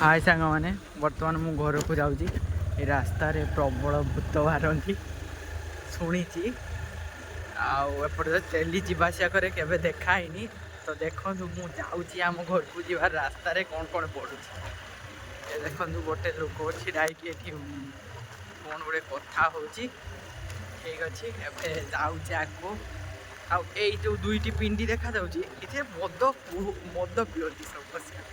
हाय सांग मैंने बर्तमान मु घर को जाऊँगी रास्ता रे प्रबल भूत बाहरती शुणी आपटे चली जावासिया करे केवे देखाईनी तो देखु मुझे आम घर को जीवार रास्ता रे कौन कौन पड़ू देखु गोटे लोक छिड़ा कौन गोटे कथा हो ठीक अच्छे जाऊे आगो आई जो दुईटी पिंडी देखा जाऊँगी ये मद मद पिंदी सब बसिया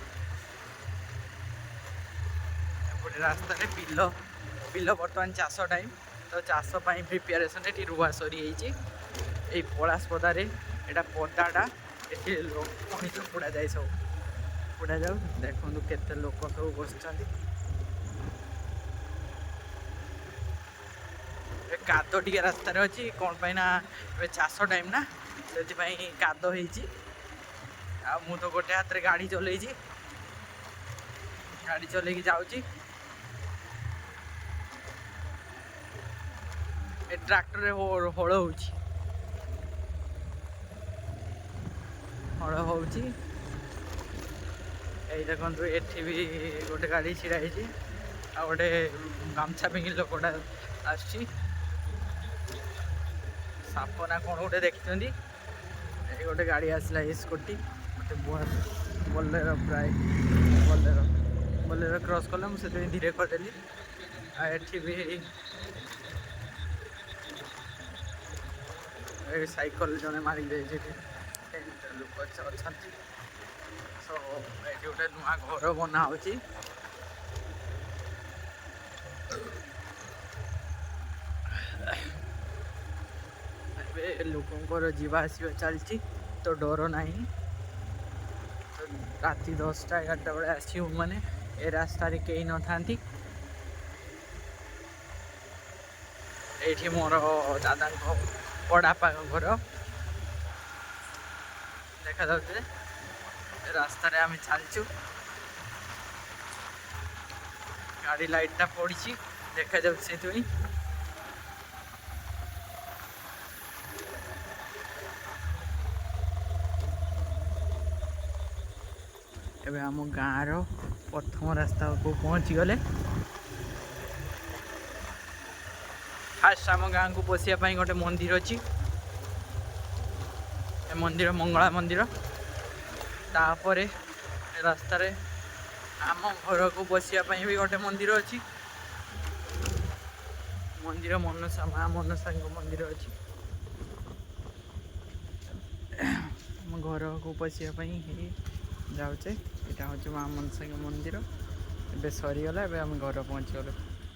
रास्ता बिल बिल बर्तमान चाष टाइम तो चाष प्रिपेरेसन ये रुआ सरी ये पलाशपदारे यहाँ पदाटा ये मनीष पोड़ा जाए सब पोड़ा जाऊ देखो केते लोक सब बस काद टे रास्त अच्छी कौन पाइना चाष टाइम ना से काद हो तो गोटे हाथ में गाड़ी चल गाड़ी चल जाऊँगी ट्रैक्टर हल हल देखो ये भी गोटे गाड़ी छिड़ा आ गोटे गामछा पिंगी लोकटा आसी साप ना कौन गोटे देखते गोटे गाड़ी आसला स्कूटी गोटे बोलेरो प्राय बोलेरो क्रॉस कला मुझे धीरे करदेली एठी भी साइकल जड़े मारिक लोक अच्छा सो ये गोटे नुआ घर बना हो लोकंर जीवा आसवा चलती तो डर ना तो राति 10टा 11टा बेले आसो मैंने ए रास्तार कई न था ये मोर दादा बड़ापा घर देखा जाऊे रास्तार आम चलचु गाड़ी लाइटा पड़ी देखा जाए एबे आम गाँव प्रथम रास्ता को पहुँची गले फास्ट आम गाँव को पशियापाई गोटे मंदिर अच्छी मंदिर मंगला मंदिर तापर रास्त आम घर को पशियापाई भी गोटे मंदिर अच्छी मंदिर मनसा माँ मनसा मंदिर अच्छी आम घर को पशियापाई जाऊे यहाँ हूँ माँ मनसा मंदिर ए सरीगला आम घर पहुँची गले।